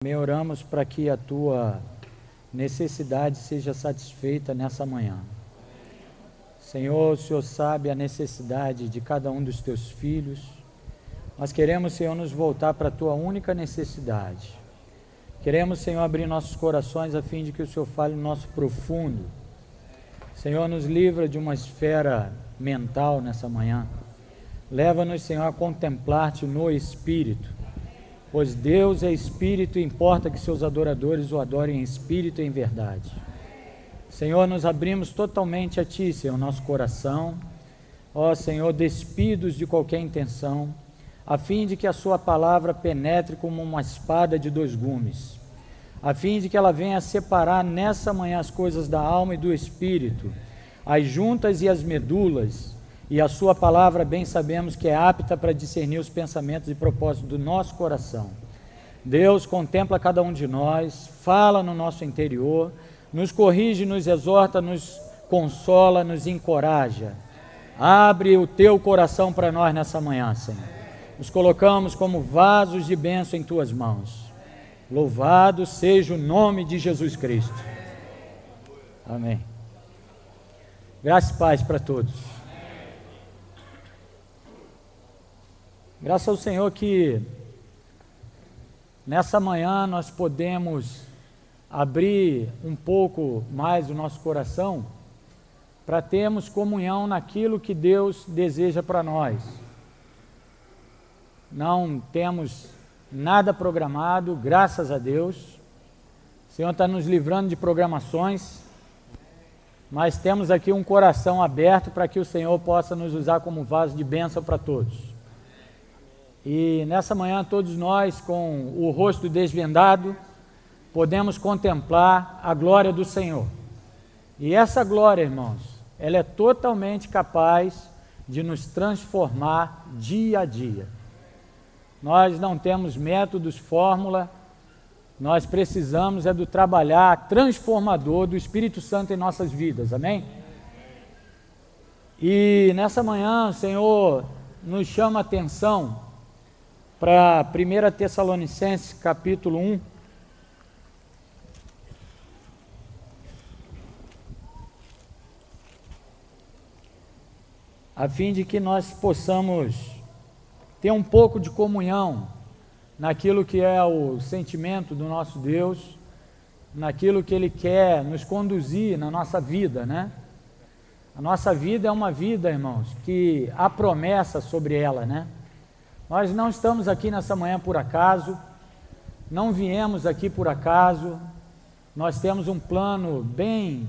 Também oramos para que a tua necessidade seja satisfeita nessa manhã. Senhor, o Senhor sabe a necessidade de cada um dos teus filhos. Nós queremos, Senhor, nos voltar para a tua única necessidade. Queremos, Senhor, abrir nossos corações a fim de que o Senhor fale no nosso profundo. Senhor, nos livra de uma esfera mental nessa manhã. Leva-nos, Senhor, a contemplar-te no Espírito. Pois Deus é Espírito e importa que seus adoradores o adorem em Espírito e em verdade. Senhor, nos abrimos totalmente a Ti, Senhor, nosso coração. Ó Senhor, despidos de qualquer intenção, a fim de que a Sua palavra penetre como uma espada de dois gumes, a fim de que ela venha separar nessa manhã as coisas da alma e do Espírito, as juntas e as medulas, e a Sua palavra bem sabemos que é apta para discernir os pensamentos e propósitos do nosso coração. Deus, contempla cada um de nós, fala no nosso interior, nos corrige, nos exorta, nos consola, nos encoraja. Abre o Teu coração para nós nessa manhã, Senhor. Nos colocamos como vasos de bênção em Tuas mãos. Louvado seja o nome de Jesus Cristo. Amém. Graça e paz para todos. Graças ao Senhor que nessa manhã nós podemos abrir um pouco mais o nosso coração para termos comunhão naquilo que Deus deseja para nós. Não temos nada programado, graças a Deus. O Senhor está nos livrando de programações, mas temos aqui um coração aberto para que o Senhor possa nos usar como vaso de bênção para todos. E nessa manhã todos nós, com o rosto desvendado, podemos contemplar a glória do Senhor. E essa glória, irmãos, ela é totalmente capaz de nos transformar dia a dia. Nós não temos métodos, fórmula, nós precisamos do trabalhar transformador do Espírito Santo em nossas vidas, amém? E nessa manhã o Senhor nos chama a atenção para 1 Tessalonicenses capítulo 1, a fim de que nós possamos ter um pouco de comunhão naquilo que é o sentimento do nosso Deus, naquilo que Ele quer nos conduzir na nossa vida, né? A nossa vida é uma vida, irmãos, que há promessa sobre ela, né? Nós não estamos aqui nessa manhã por acaso, não viemos aqui por acaso, nós temos um plano bem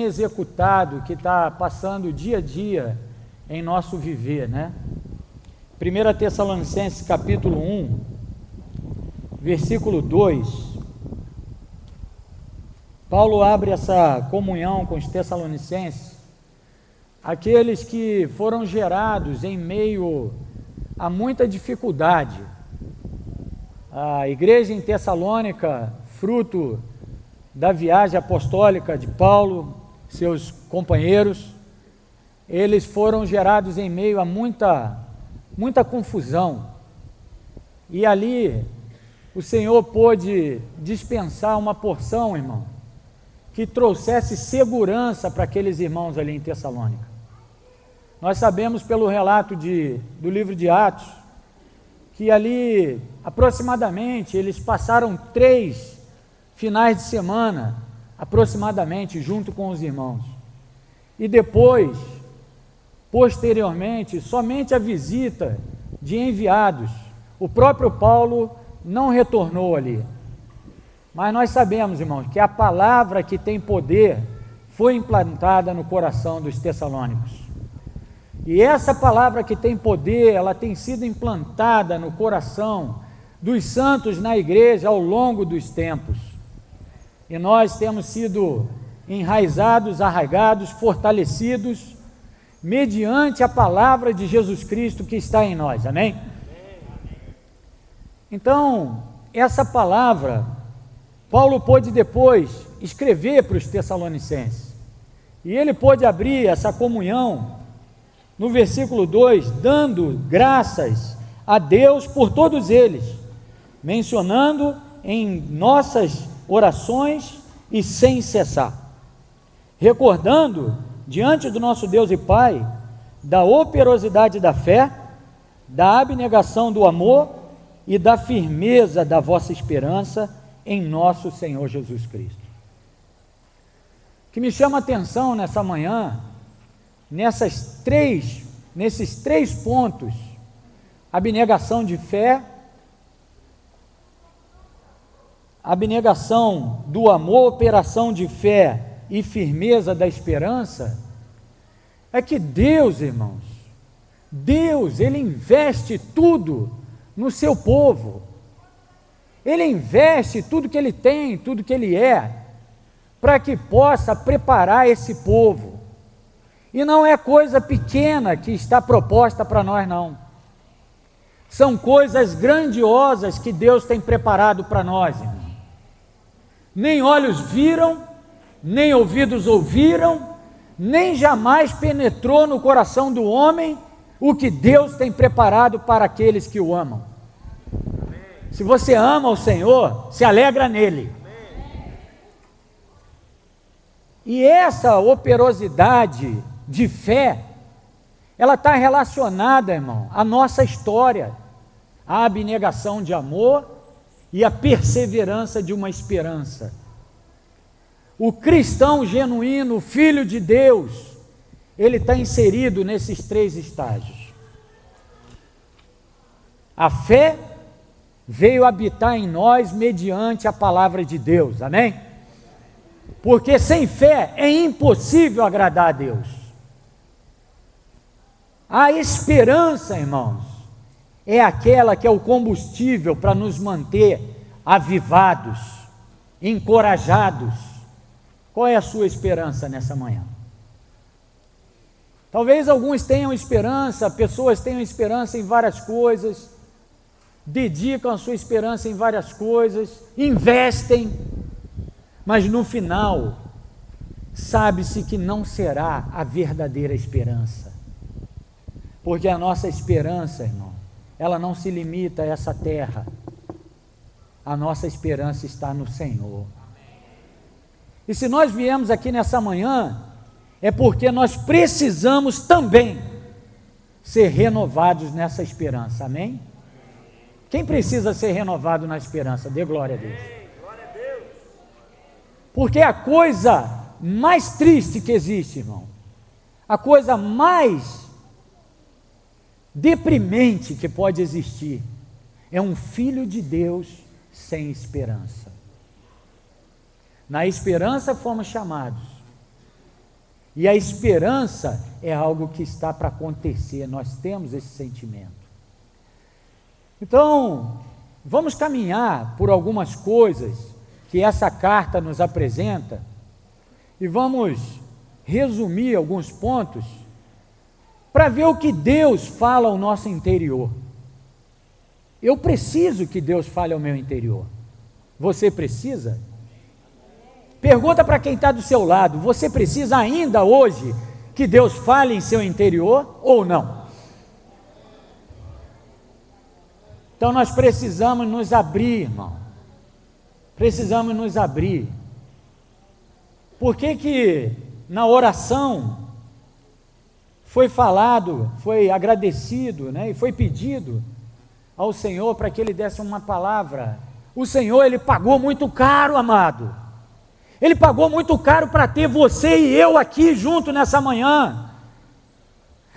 executado que está passando dia a dia em nosso viver, né? 1 Tessalonicenses capítulo 1, versículo 2, Paulo abre essa comunhão com os Tessalonicenses, aqueles que foram gerados em meio a muita dificuldade. A igreja em Tessalônica, fruto da viagem apostólica de Paulo, seus companheiros, eles foram gerados em meio a muita confusão. E ali o Senhor pôde dispensar uma porção, irmão, que trouxesse segurança para aqueles irmãos ali em Tessalônica. Nós sabemos pelo relato do livro de Atos, que ali aproximadamente eles passaram 3 finais de semana, aproximadamente, junto com os irmãos. E depois, posteriormente, somente a visita de enviados. O próprio Paulo não retornou ali. Mas nós sabemos, irmãos, que a palavra que tem poder foi implantada no coração dos tessalônicos. E essa palavra que tem poder, ela tem sido implantada no coração dos santos na igreja ao longo dos tempos. E nós temos sido enraizados, arraigados, fortalecidos, mediante a palavra de Jesus Cristo que está em nós, amém? Então, essa palavra, Paulo pôde depois escrever para os Tessalonicenses, e ele pôde abrir essa comunhão no versículo 2, dando graças a Deus por todos eles, mencionando em nossas orações e sem cessar, recordando diante do nosso Deus e Pai da operosidade da fé, da abnegação do amor e da firmeza da vossa esperança em nosso Senhor Jesus Cristo. O que me chama a atenção nessa manhã, nesses três pontos: abnegação de fé, abnegação do amor, operação de fé e firmeza da esperança, é que Deus, irmãos, Deus, Ele investe tudo no seu povo, Ele investe tudo que Ele tem, tudo que Ele é, para que possa preparar esse povo. E não é coisa pequena que está proposta para nós, não. São coisas grandiosas que Deus tem preparado para nós, irmão. Nem olhos viram, nem ouvidos ouviram, nem jamais penetrou no coração do homem o que Deus tem preparado para aqueles que o amam. Se você ama o Senhor, se alegra nele. E essa operosidade de fé, ela está relacionada, irmão, à nossa história, à abnegação de amor e à perseverança de uma esperança. O cristão genuíno, o filho de Deus, ele está inserido nesses três estágios. A fé veio habitar em nós mediante a palavra de Deus, amém? Porque sem fé é impossível agradar a Deus. A esperança, irmãos, é aquela que é o combustível para nos manter avivados, encorajados. Qual é a sua esperança nessa manhã? Talvez alguns tenham esperança, pessoas tenham esperança em várias coisas, dedicam a sua esperança em várias coisas, investem, mas no final, sabe-se que não será a verdadeira esperança, porque a nossa esperança, irmão, ela não se limita a essa terra, a nossa esperança está no Senhor. E se nós viemos aqui nessa manhã, é porque nós precisamos também ser renovados nessa esperança, amém? Quem precisa ser renovado na esperança? Dê glória a Deus. Porque a coisa mais triste que existe, irmão, a coisa mais deprimente que pode existir, é um filho de Deus sem esperança. Na esperança fomos chamados, e a esperança é algo que está para acontecer, nós temos esse sentimento. Então, vamos caminhar por algumas coisas que essa carta nos apresenta, e vamos resumir alguns pontos, para ver o que Deus fala ao nosso interior. Eu preciso que Deus fale ao meu interior. Você precisa? Pergunta para quem está do seu lado: você precisa ainda hoje que Deus fale em seu interior ou não? Então nós precisamos nos abrir, irmão. Precisamos nos abrir. Por que na oração foi falado, foi agradecido, né, e foi pedido ao Senhor para que Ele desse uma palavra? O Senhor, Ele pagou muito caro, amado. Ele pagou muito caro para ter você e eu aqui junto nessa manhã.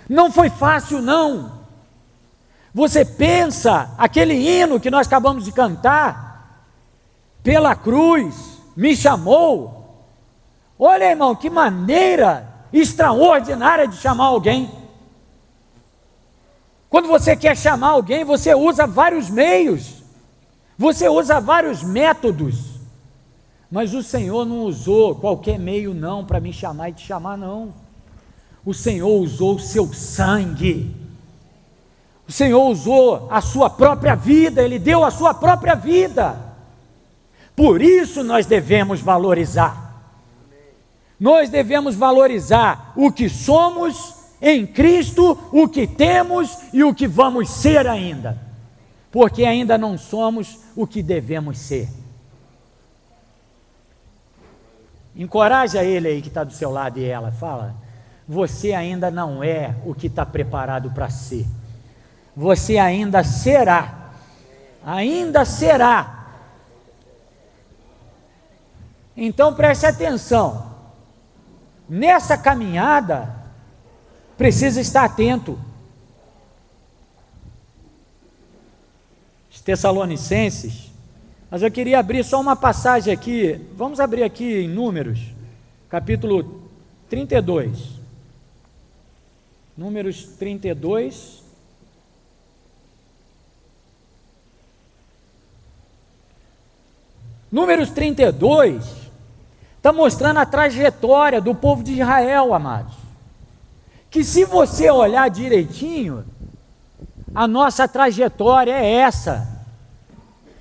Não foi fácil, não. Você pensa, aquele hino que nós acabamos de cantar, pela cruz me chamou. Olha, irmão, que maneira extraordinária de chamar alguém. Quando você quer chamar alguém, você usa vários meios, você usa vários métodos. Mas o Senhor não usou qualquer meio não para me chamar e te chamar, não. O Senhor usou o seu sangue. O Senhor usou a sua própria vida, Ele deu a sua própria vida. Por isso nós devemos valorizar. Nós devemos valorizar o que somos em Cristo, o que temos e o que vamos ser ainda. Porque ainda não somos o que devemos ser. Encoraja ele aí que está do seu lado e ela, fala: você ainda não é o que está preparado para ser, você ainda será, ainda será. Então preste atenção, nessa caminhada, precisa estar atento. Os Tessalonicenses, mas eu queria abrir só uma passagem aqui, vamos abrir aqui em Números, capítulo 32, Números 32, Números 32, está mostrando a trajetória do povo de Israel, amados, que se você olhar direitinho, a nossa trajetória é essa.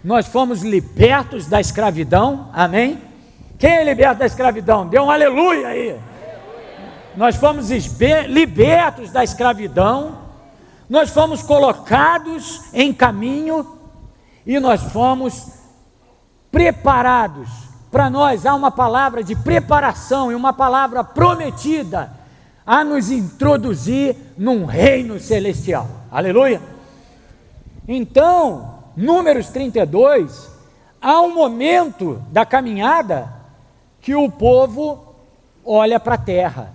Nós fomos libertos da escravidão, amém? Quem é liberto da escravidão? Dê um aleluia aí. Aleluia. Nós fomos libertos da escravidão, nós fomos colocados em caminho e nós fomos preparados. Para nós há uma palavra de preparação e uma palavra prometida a nos introduzir num reino celestial, aleluia. Então, Números 32, há um momento da caminhada que o povo olha para a terra.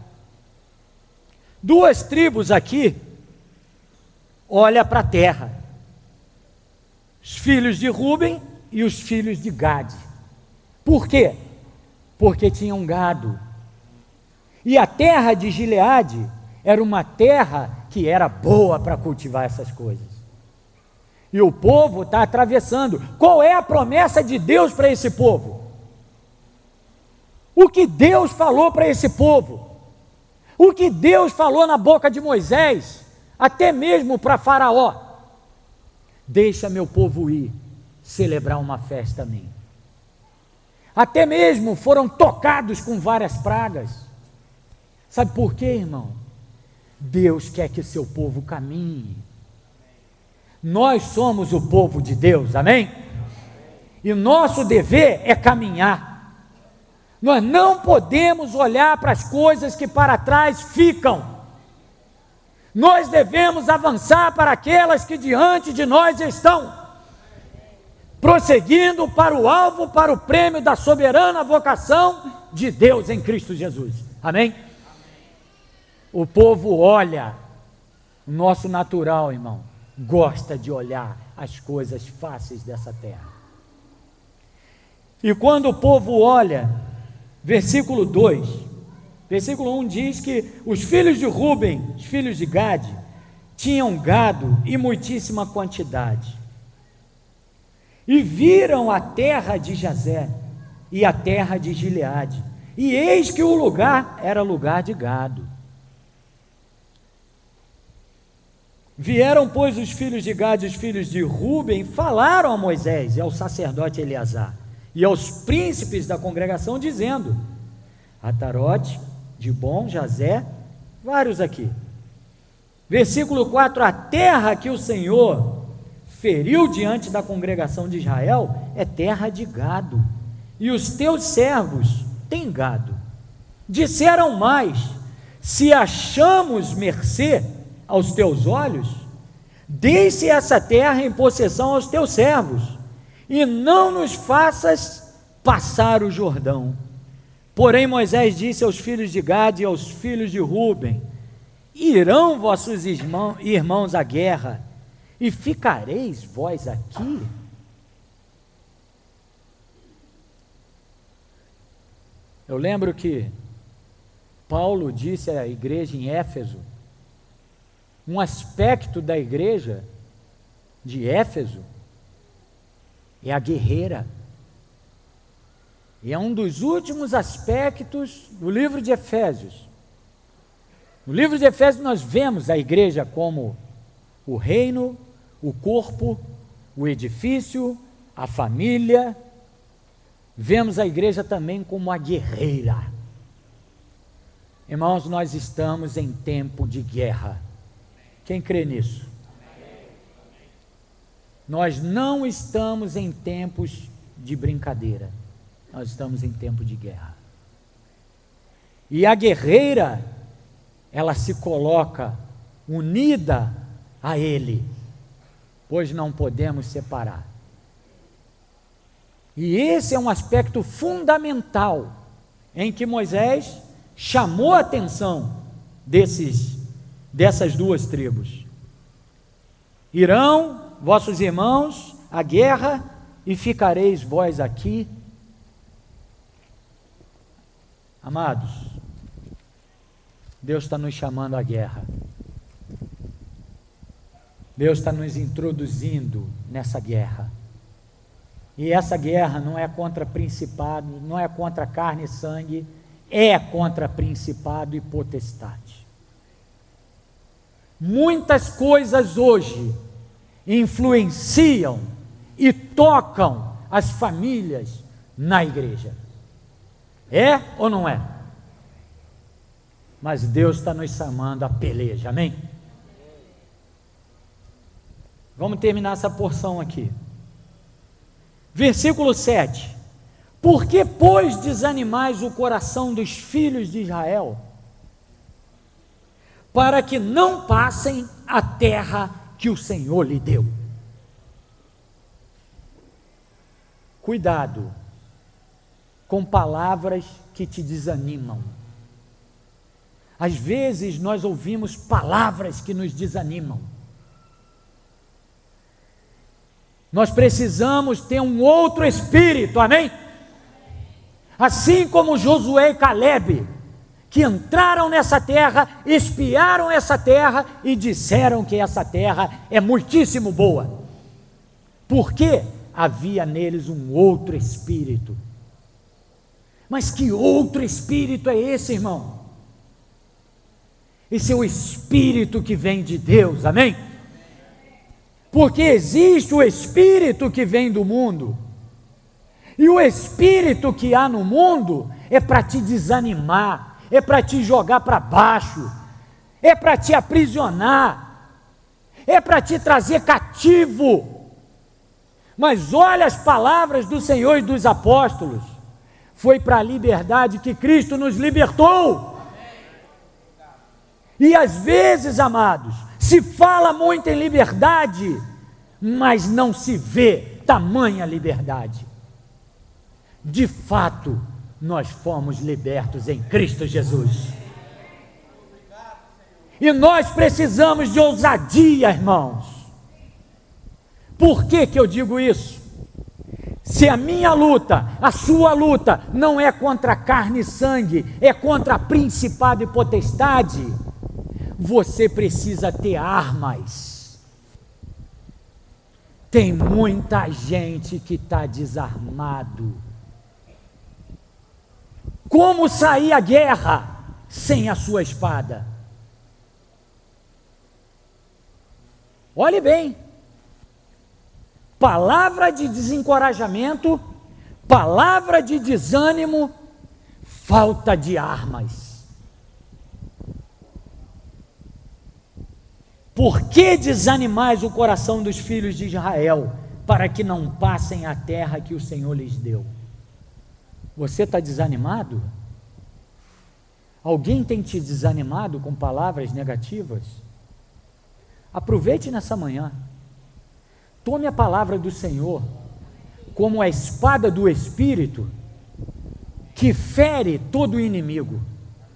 Duas tribos aqui olham para a terra, os filhos de Ruben e os filhos de Gade. Por quê? Porque tinham gado, e a terra de Gileade era uma terra que era boa para cultivar essas coisas. E o povo está atravessando. Qual é a promessa de Deus para esse povo? O que Deus falou para esse povo? O que Deus falou na boca de Moisés, até mesmo para Faraó: deixa meu povo ir celebrar uma festa a mim. Até mesmo foram tocados com várias pragas. Sabe por quê, irmão? Deus quer que o seu povo caminhe. Nós somos o povo de Deus, amém? E nosso dever é caminhar. Nós não podemos olhar para as coisas que para trás ficam. Nós devemos avançar para aquelas que diante de nós estão, prosseguindo para o alvo, para o prêmio da soberana vocação de Deus em Cristo Jesus, amém? O povo olha, o nosso natural, irmão, gosta de olhar as coisas fáceis dessa terra. E quando o povo olha, versículo 2, versículo 1 diz que os filhos de Ruben, os filhos de Gade, tinham gado e muitíssima quantidade, e viram a terra de Jazé e a terra de Gileade, e eis que o lugar era lugar de gado. Vieram, pois, os filhos de Gade e os filhos de Ruben, falaram a Moisés e ao sacerdote Eleazar e aos príncipes da congregação, dizendo: Atarote, Dibom, Jazé, vários aqui. Versículo 4: a terra que o Senhor feriu diante da congregação de Israel é terra de gado, e os teus servos têm gado. Disseram mais: se achamos mercê aos teus olhos, deixe essa terra em possessão aos teus servos, e não nos faças passar o Jordão. Porém Moisés disse aos filhos de Gade e aos filhos de Ruben: irão vossos irmãos à guerra, e ficareis vós aqui? Eu lembro que Paulo disse à igreja em Éfeso, um aspecto da igreja de Éfeso é a guerreira, e é um dos últimos aspectos do livro de Efésios. No livro de Efésios nós vemos a igreja como o reino, o corpo, o edifício, a família. Vemos a igreja também como a guerreira. Irmãos, nós estamos em tempo de guerra. Quem crê nisso? Nós não estamos em tempos de brincadeira, nós estamos em tempo de guerra. E a guerreira, ela se coloca unida a Ele, pois não podemos separar. E esse é um aspecto fundamental em que Moisés chamou a atenção dessas duas tribos. Irão vossos irmãos à guerra e ficareis vós aqui. Amados, Deus está nos chamando à guerra. Deus está nos introduzindo nessa guerra. E essa guerra não é contra principado, não é contra carne e sangue, é contra principado e potestade. Muitas coisas hoje influenciam e tocam as famílias na igreja. É ou não é? Mas Deus está nos chamando à peleja, amém? Vamos terminar essa porção aqui. Versículo 7. Por que, pois, desanimais o coração dos filhos de Israel, para que não passem a terra que o Senhor lhe deu? Cuidado com palavras que te desanimam. Às vezes nós ouvimos palavras que nos desanimam. Nós precisamos ter um outro espírito, amém? Assim como Josué e Caleb, que entraram nessa terra, espiaram essa terra e disseram que essa terra é muitíssimo boa. Porque havia neles um outro espírito. Mas que outro espírito é esse, irmão? Esse é o espírito que vem de Deus, amém? Porque existe o espírito que vem do mundo, e o espírito que há no mundo é para te desanimar, é para te jogar para baixo, é para te aprisionar, é para te trazer cativo. Mas olha as palavras do Senhor e dos apóstolos, foi para a liberdade que Cristo nos libertou. E às vezes, amados, se fala muito em liberdade, mas não se vê tamanha liberdade. De fato, nós fomos libertos em Cristo Jesus. E nós precisamos de ousadia, irmãos. Por que que eu digo isso? Se a minha luta, a sua luta, não é contra carne e sangue, é contra principado e potestade, você precisa ter armas. Tem muita gente que está desarmado. Como sair à guerra sem a sua espada? Olhe bem, palavra de desencorajamento, palavra de desânimo, falta de armas. Por que desanimais o coração dos filhos de Israel, para que não passem a terra que o Senhor lhes deu? Você está desanimado? Alguém tem te desanimado com palavras negativas? Aproveite nessa manhã, tome a palavra do Senhor como a espada do Espírito, que fere todo o inimigo.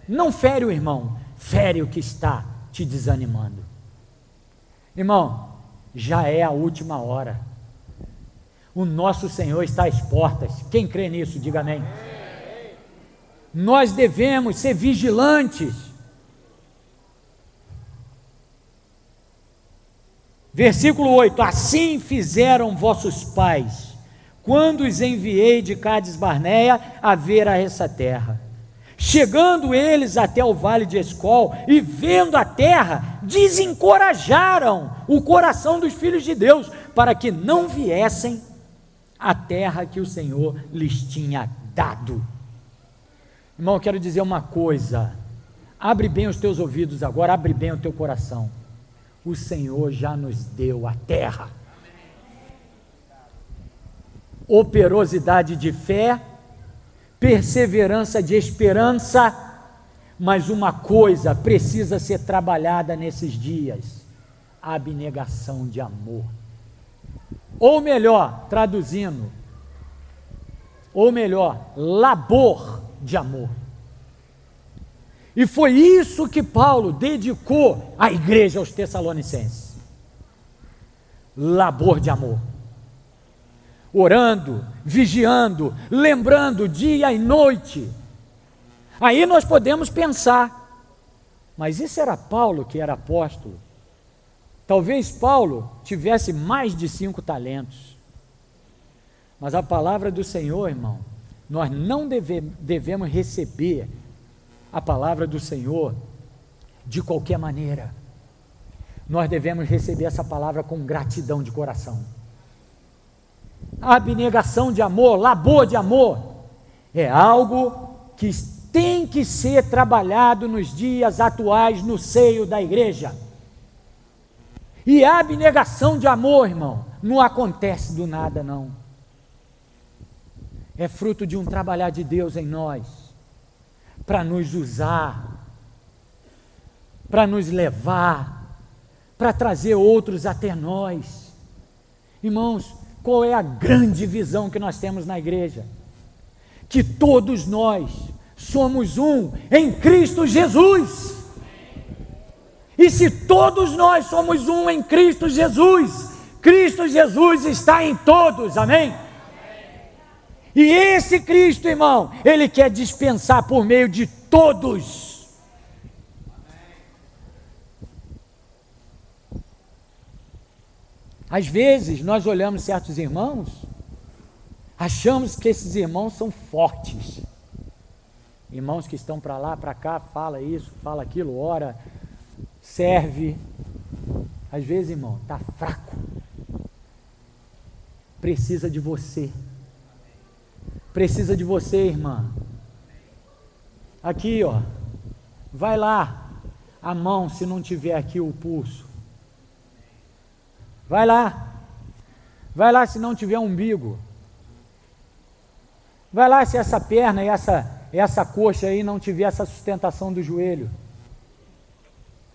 Não fere o irmão, fere o que está te desanimando. Irmão, já é a última hora. O nosso Senhor está às portas. Quem crê nisso, diga amém. Nós devemos ser vigilantes. Versículo 8: assim fizeram vossos pais, quando os enviei de Cades Barneia a ver a essa terra. Chegando eles até o vale de Escol e vendo a terra, desencorajaram o coração dos filhos de Deus, para que não viessem à terra que o Senhor lhes tinha dado. Irmão, eu quero dizer uma coisa, abre bem os teus ouvidos agora, abre bem o teu coração. O Senhor já nos deu a terra. Operosidade de fé, perseverança de esperança Mas uma coisa precisa ser trabalhada nesses dias: a abnegação de amor. Ou melhor, traduzindo, labor de amor. E foi isso que Paulo dedicou à igreja aos Tessalonicenses. Labor de amor. Orando, vigiando, lembrando dia e noite. Aí nós podemos pensar, mas isso era Paulo que era apóstolo? Talvez Paulo tivesse mais de 5 talentos. Mas a palavra do Senhor, irmão, nós não devemos receber a palavra do Senhor de qualquer maneira. Nós devemos receber essa palavra com gratidão de coração. A abnegação de amor, labor de amor, é algo que tem que ser trabalhado nos dias atuais no seio da igreja. E a abnegação de amor, irmão, não acontece do nada, não. É fruto de um trabalhar de Deus em nós, para nos usar, para nos levar, para trazer outros até nós. Irmãos, qual é a grande visão que nós temos na igreja? Que todos nós somos um em Cristo Jesus. E se todos nós somos um em Cristo Jesus, Cristo Jesus está em todos, amém? E esse Cristo, irmão, Ele quer dispensar por meio de todos. Às vezes, nós olhamos certos irmãos, achamos que esses irmãos são fortes. Irmãos que estão para lá, para cá, fala isso, fala aquilo, ora, serve. Às vezes, irmão, está fraco. Precisa de você. Precisa de você, irmã. Aqui, ó. Vai lá. A mão, se não tiver aqui o pulso. Vai lá. Vai lá se não tiver umbigo. Vai lá se essa perna e essa coxa aí não tiver essa sustentação do joelho.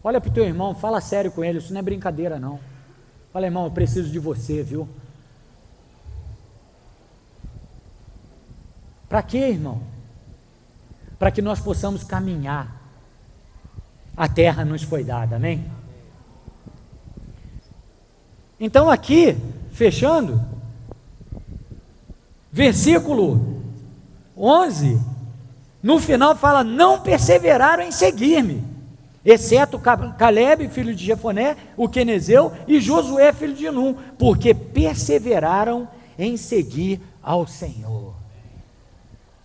Olha para o teu irmão, fala sério com ele, isso não é brincadeira não. Fala, irmão, eu preciso de você, viu? Para quê, irmão? Para que nós possamos caminhar. A terra nos foi dada, amém? Então aqui, fechando, versículo 11, no final fala, não perseveraram em seguir-me, exceto Caleb, filho de Jefoné, o quenezeu, e Josué, filho de Num, porque perseveraram em seguir ao Senhor.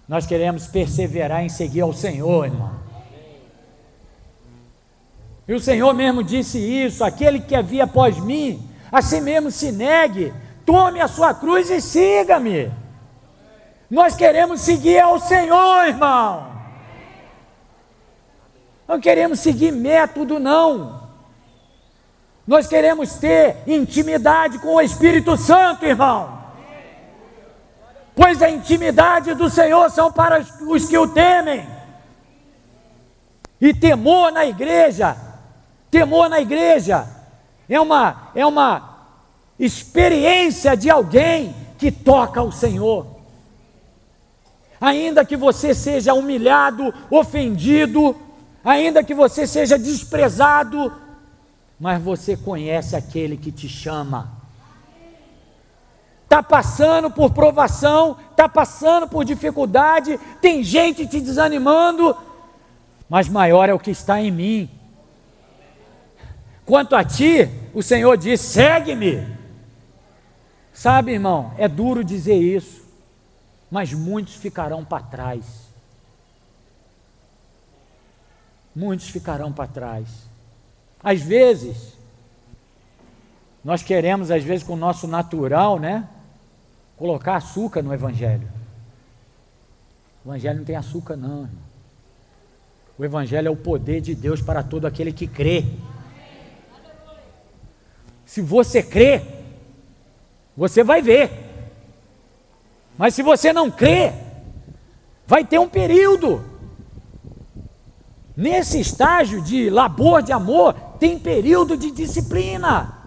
Nós queremos perseverar em seguir ao Senhor, irmão. E o Senhor mesmo disse isso, aquele que havia após mim, assim mesmo se negue, tome a sua cruz e siga-me. Nós queremos seguir ao Senhor, irmão. Não queremos seguir método, não. Nós queremos ter intimidade com o Espírito Santo, irmão. Pois a intimidade do Senhor são para os que o temem. E temor na igreja é uma experiência de alguém que toca o Senhor. Ainda que você seja humilhado, ofendido, ainda que você seja desprezado, mas você conhece aquele que te chama. Está passando por provação, está passando por dificuldade, tem gente te desanimando, mas maior é o que está em mim. Quanto a ti, o Senhor diz, segue-me. Sabe, irmão, é duro dizer isso, mas muitos ficarão para trás. Muitos ficarão para trás. Às vezes, nós queremos, às vezes, com o nosso natural, né? Colocar açúcar no Evangelho. O Evangelho não tem açúcar, não, irmão. O Evangelho é o poder de Deus para todo aquele que crê. Se você crê, você vai ver. Mas se você não crê, vai ter um período. Nesse estágio de labor de amor, tem período de disciplina.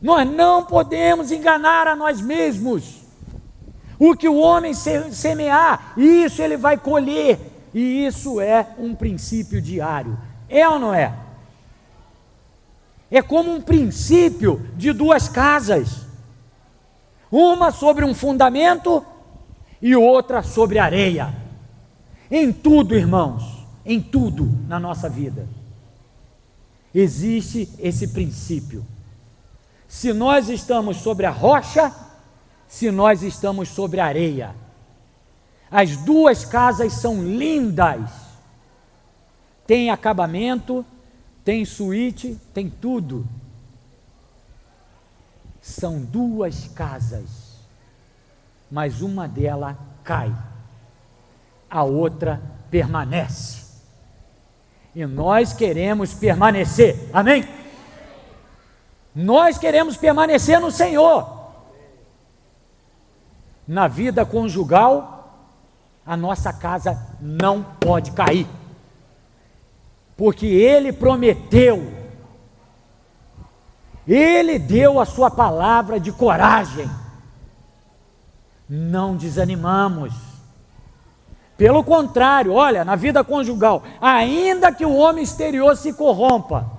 Nós não podemos enganar a nós mesmos. O que o homem semear, isso ele vai colher. E isso é um princípio diário. É ou não é? É como um princípio de duas casas. Uma sobre um fundamento e outra sobre areia. Em tudo, irmãos, em tudo na nossa vida, existe esse princípio. Se nós estamos sobre a rocha, se nós estamos sobre a areia. As duas casas são lindas. Tem acabamento, tem suíte, tem tudo. São duas casas, mas uma delas cai, a outra permanece. E nós queremos permanecer, amém? Nós queremos permanecer no Senhor. Na vida conjugal, a nossa casa não pode cair, porque Ele prometeu, Ele deu a sua palavra de coragem. Não desanimamos. Pelo contrário, olha, na vida conjugal, ainda que o homem exterior se corrompa,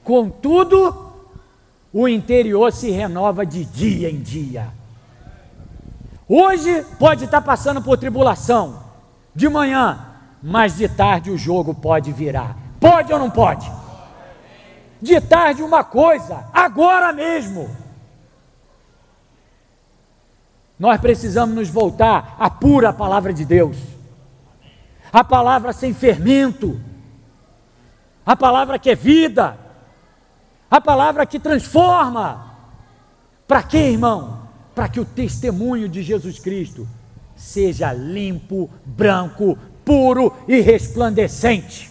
contudo, o interior se renova de dia em dia. Hoje pode estar passando por tribulação, de manhã, mas de tarde o jogo pode virar. Pode ou não pode? De tarde uma coisa, agora mesmo. Nós precisamos nos voltar à pura palavra de Deus, a palavra sem fermento, a palavra que é vida, a palavra que transforma. Para quê, irmão? Para que o testemunho de Jesus Cristo seja limpo, branco, puro e resplandecente.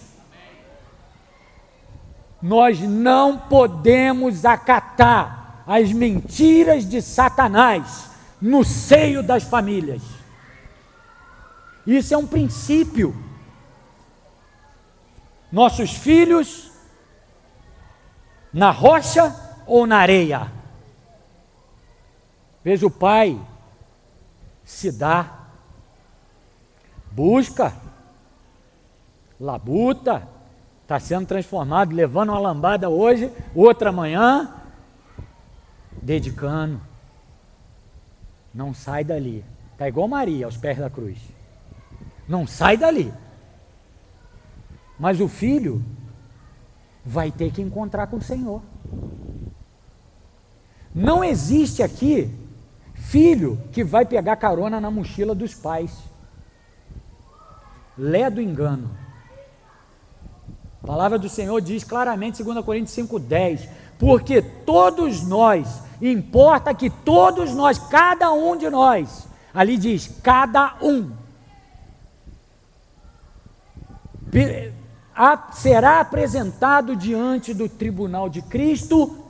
Nós não podemos acatar as mentiras de Satanás no seio das famílias. Isso é um princípio. Nossos filhos na rocha ou na areia? Veja o pai se dar, busca, labuta, está sendo transformado, levando uma lambada hoje, outra amanhã, dedicando. Não sai dali. Está igual Maria aos pés da cruz. Não sai dali. Mas o filho vai ter que encontrar com o Senhor. Não existe aqui filho que vai pegar carona na mochila dos pais. Lé do engano. A palavra do Senhor diz claramente, 2 Coríntios 5,10, porque todos nós, importa que todos nós, cada um de nós, ali diz, cada um, será apresentado diante do tribunal de Cristo,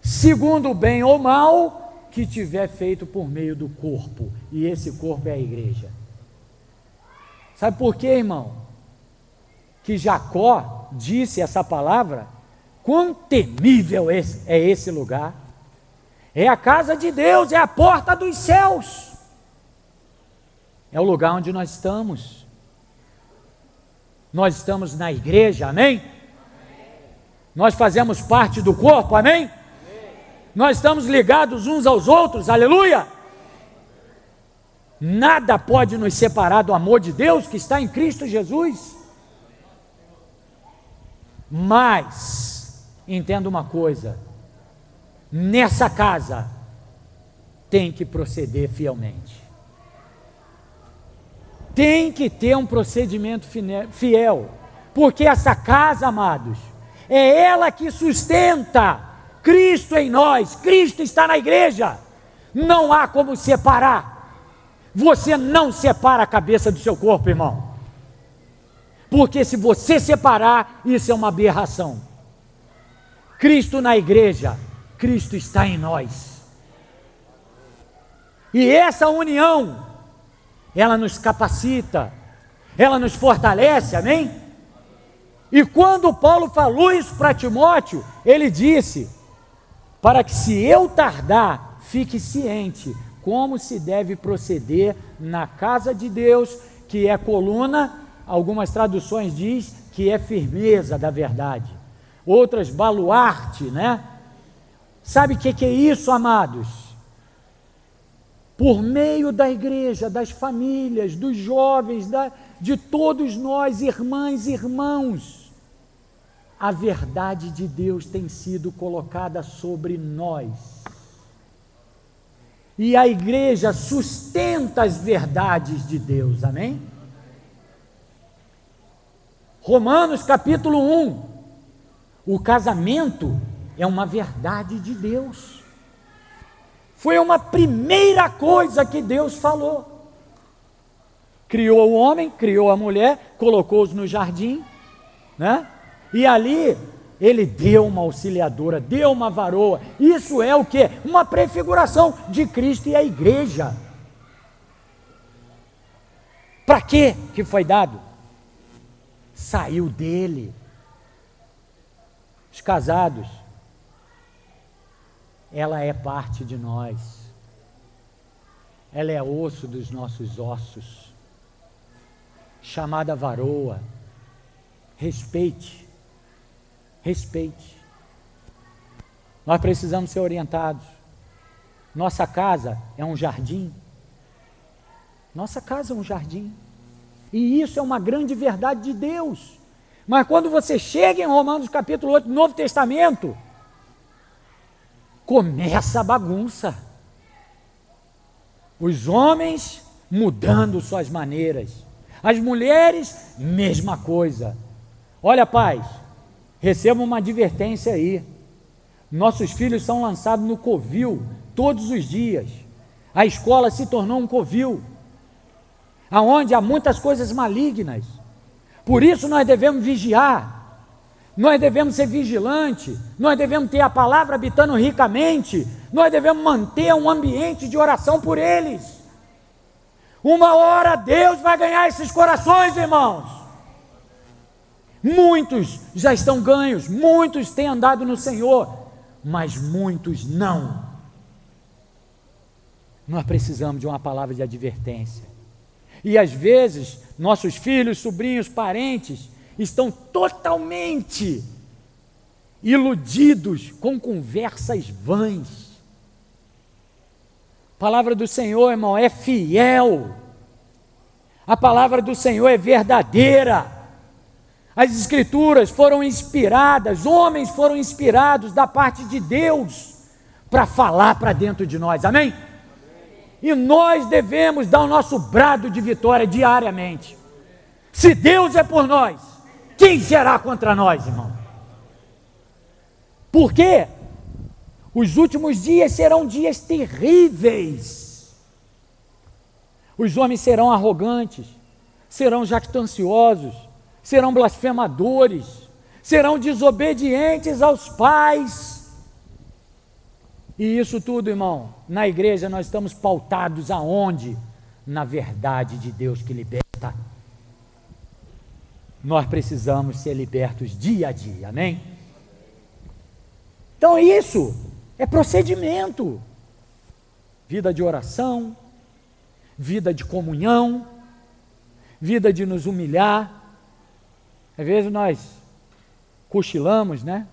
segundo o bem ou mal que tiver feito por meio do corpo, e esse corpo é a igreja. Sabe por quê, irmão? Que Jacó disse essa palavra, quão temível é esse lugar, é a casa de Deus, é a porta dos céus, é o lugar onde nós estamos na igreja, amém? Nós fazemos parte do corpo, amém? Nós estamos ligados uns aos outros, aleluia! Nada pode nos separar do amor de Deus que está em Cristo Jesus. Mas, entenda uma coisa, nessa casa, tem que proceder fielmente. Tem que ter um procedimento fiel, porque essa casa, amados, é ela que sustenta Cristo em nós, Cristo está na igreja, não há como separar. Você não separa a cabeça do seu corpo, irmão, porque se você separar, isso é uma aberração. Cristo na igreja, Cristo está em nós, e essa união, ela nos capacita, ela nos fortalece, amém? E quando Paulo falou isso para Timóteo, ele disse, para que se eu tardar, fique ciente como se deve proceder na casa de Deus, que é coluna, algumas traduções diz que é firmeza da verdade, outras baluarte, né? Sabe o que é isso, amados? Por meio da igreja, das famílias, dos jovens, de todos nós, irmãs e irmãos, a verdade de Deus tem sido colocada sobre nós. E a igreja sustenta as verdades de Deus, amém? Romanos capítulo 1, o casamento é uma verdade de Deus. Foi uma primeira coisa que Deus falou. Criou o homem, criou a mulher, colocou-os no jardim, né? E ali ele deu uma auxiliadora, deu uma varoa. Isso é o quê? Uma prefiguração de Cristo e a igreja. Para quê que foi dado? Saiu dele. Os casados, ela é parte de nós. Ela é osso dos nossos ossos. Chamada varoa. Respeite. Respeite. Nós precisamos ser orientados. Nossa casa é um jardim. Nossa casa é um jardim. E isso é uma grande verdade de Deus. Mas quando você chega em Romanos capítulo 8, Novo Testamento, começa a bagunça. Os homens mudando suas maneiras. As mulheres, mesma coisa. Olha, pais, receba uma advertência aí. Nossos filhos são lançados no covil todos os dias. A escola se tornou um covil, aonde há muitas coisas malignas. Por isso nós devemos vigiar, nós devemos ser vigilantes, nós devemos ter a palavra habitando ricamente, nós devemos manter um ambiente de oração por eles. Uma hora Deus vai ganhar esses corações, irmãos. Muitos já estão ganhos, muitos têm andado no Senhor, mas muitos não. Nós precisamos de uma palavra de advertência. E às vezes, nossos filhos, sobrinhos, parentes, estão totalmente iludidos com conversas vãs. A palavra do Senhor, irmão, é fiel. A palavra do Senhor é verdadeira. As Escrituras foram inspiradas, homens foram inspirados da parte de Deus para falar para dentro de nós, amém? E nós devemos dar o nosso brado de vitória diariamente. Se Deus é por nós, quem será contra nós, irmão? Por quê? Os últimos dias serão dias terríveis. Os homens serão arrogantes, serão jactanciosos, serão blasfemadores, serão desobedientes aos pais. E isso tudo, irmão, na igreja nós estamos pautados aonde? Na verdade de Deus que liberta. Nós precisamos ser libertos dia a dia, amém? Então isso é procedimento. Vida de oração, vida de comunhão, vida de nos humilhar. Às vezes nós cochilamos, né?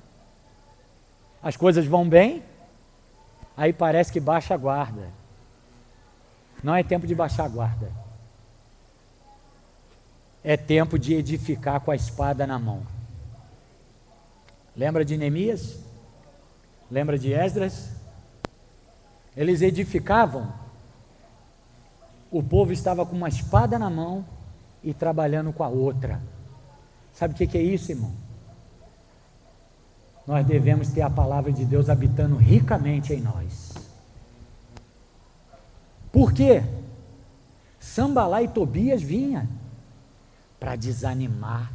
As coisas vão bem, aí parece que baixa a guarda. Não é tempo de baixar a guarda. É tempo de edificar com a espada na mão. Lembra de Neemias? Lembra de Esdras? Eles edificavam. O povo estava com uma espada na mão e trabalhando com a outra. Sabe o que é isso, irmão? Nós devemos ter a palavra de Deus habitando ricamente em nós. Por quê? Sambalá e Tobias vinha para desanimar.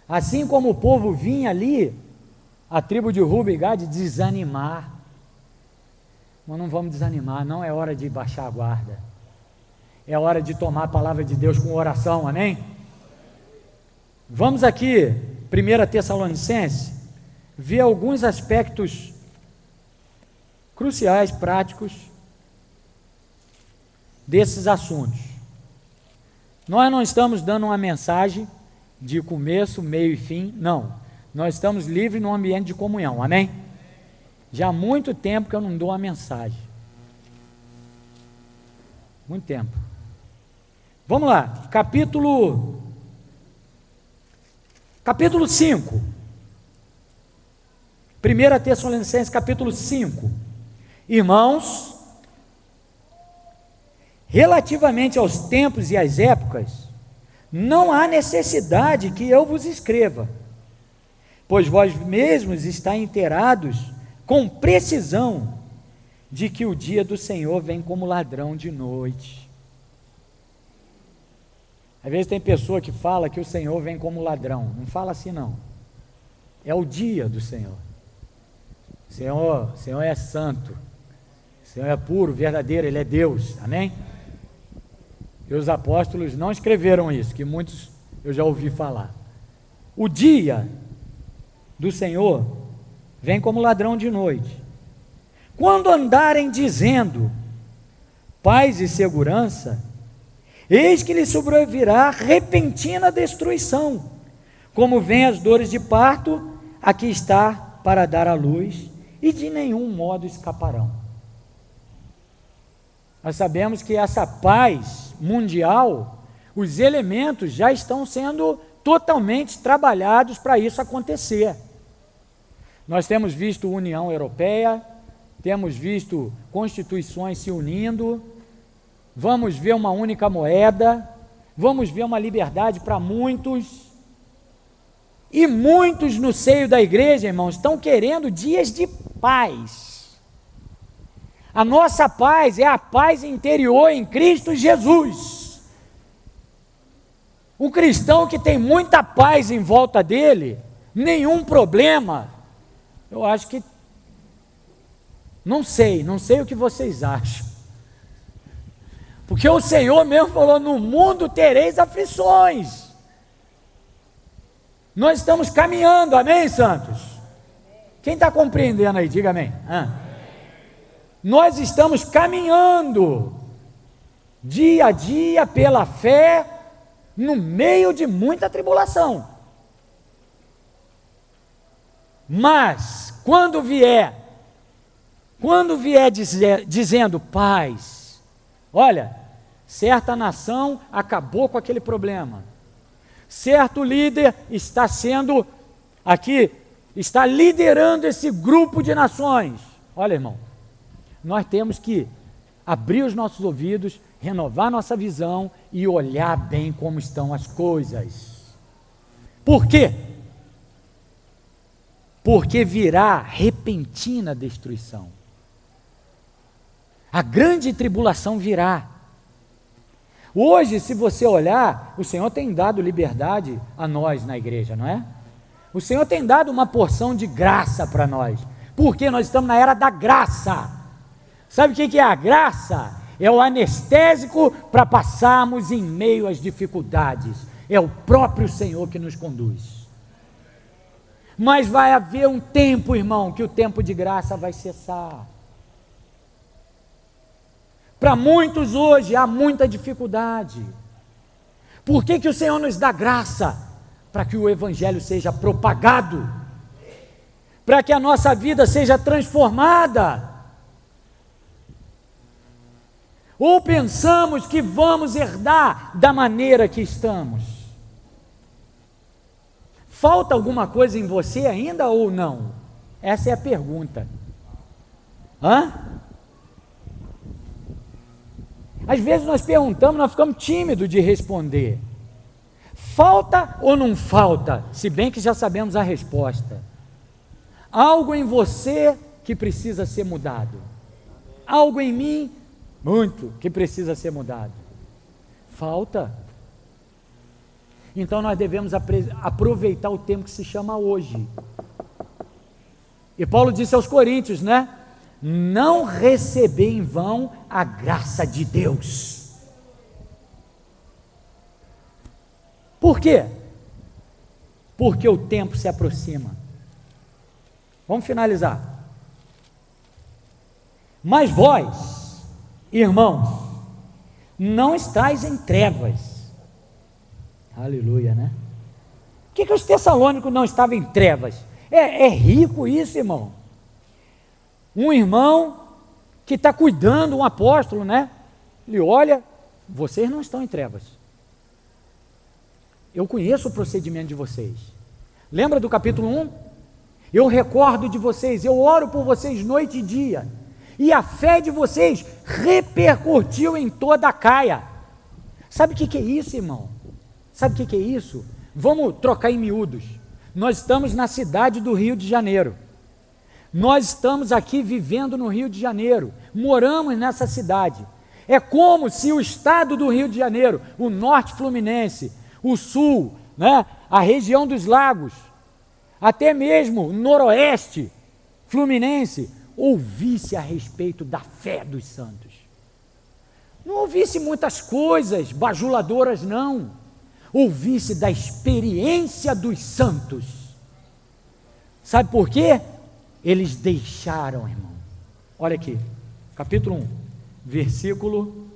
Assim como o povo vinha ali, a tribo de Ruben e Gade, desanimar. Mas não vamos desanimar, não é hora de baixar a guarda. é hora de tomar a palavra de Deus com oração, amém? Vamos aqui, 1 Tessalonicenses, ver alguns aspectos cruciais, práticos, desses assuntos. Nós não estamos dando uma mensagem de começo, meio e fim, não. Nós estamos livres num ambiente de comunhão, amém? Já há muito tempo que eu não dou uma mensagem. Muito tempo. Vamos lá, capítulo 5. 1 Tessalonicenses, capítulo 5. Irmãos, relativamente aos tempos e às épocas, não há necessidade que eu vos escreva, pois vós mesmos estáis inteirados com precisão de que o dia do Senhor vem como ladrão de noite. Às vezes tem pessoa que fala que o Senhor vem como ladrão. Não fala assim não. É o dia do Senhor. O Senhor é santo. O Senhor é puro, verdadeiro, Ele é Deus. Amém? E os apóstolos não escreveram isso, que muitos eu já ouvi falar. O dia do Senhor vem como ladrão de noite. Quando andarem dizendo paz e segurança, eis que lhe sobrevirá repentina destruição, como vem as dores de parto, aqui está para dar à luz, e de nenhum modo escaparão. Nós sabemos que essa paz mundial, os elementos já estão sendo totalmente trabalhados para isso acontecer. Nós temos visto União Europeia, temos visto constituições se unindo, vamos ver uma única moeda, vamos ver uma liberdade para muitos, e muitos no seio da igreja, irmãos, estão querendo dias de paz. A nossa paz é a paz interior em Cristo Jesus. O cristão que tem muita paz em volta dele, nenhum problema, eu acho que, não sei o que vocês acham, porque o Senhor mesmo falou, no mundo tereis aflições. Nós estamos caminhando, amém, santos? Quem está compreendendo aí, diga amém. Nós estamos caminhando, dia a dia, pela fé, no meio de muita tribulação. Mas, quando vier dizendo paz, olha, certa nação acabou com aquele problema, certo líder está liderando esse grupo de nações. Olha, irmão, nós temos que abrir os nossos ouvidos, renovar nossa visão e olhar bem como estão as coisas. Por quê? Porque virá repentina destruição. A grande tribulação virá. Hoje, se você olhar, o Senhor tem dado liberdade a nós na igreja, não é? O Senhor tem dado uma porção de graça para nós, porque nós estamos na era da graça. Sabe o que é a graça? É o anestésico para passarmos em meio às dificuldades. É o próprio Senhor que nos conduz. Mas vai haver um tempo, irmão, que o tempo de graça vai cessar. Para muitos hoje há muita dificuldade. Por que o Senhor nos dá graça? Para que o Evangelho seja propagado, para que a nossa vida seja transformada. Ou pensamos que vamos herdar da maneira que estamos? Falta alguma coisa em você ainda ou não? Essa é a pergunta. Às vezes nós perguntamos, nós ficamos tímidos de responder. Falta ou não falta? Se bem que já sabemos a resposta. Algo em você que precisa ser mudado. Algo em mim, muito, que precisa ser mudado. Falta. Então nós devemos aproveitar o tempo que se chama hoje. E Paulo disse aos Coríntios, né? Não receber em vão a graça de Deus. Por quê? Porque o tempo se aproxima. Vamos finalizar. Mas vós, irmãos, não estáis em trevas. Aleluia, né? Por que os tessalônicos não estavam em trevas? É rico isso, irmão. Um irmão que está cuidando, um apóstolo, né? Ele olha, vocês não estão em trevas. Eu conheço o procedimento de vocês. Lembra do capítulo 1? Eu recordo de vocês, eu oro por vocês noite e dia. E a fé de vocês repercutiu em toda a Caia. Sabe o que é isso, irmão? Sabe o que é isso? Vamos trocar em miúdos. Nós estamos na cidade do Rio de Janeiro. Nós estamos aqui vivendo no Rio de Janeiro. Moramos nessa cidade. É como se o estado do Rio de Janeiro, o norte fluminense, o sul, né, a região dos lagos, até mesmo o noroeste fluminense, ouvisse a respeito da fé dos santos. Não ouvisse muitas coisas bajuladoras, não. Ouvisse da experiência dos santos. Sabe por quê? Eles deixaram, irmão. Olha aqui, capítulo 1, versículo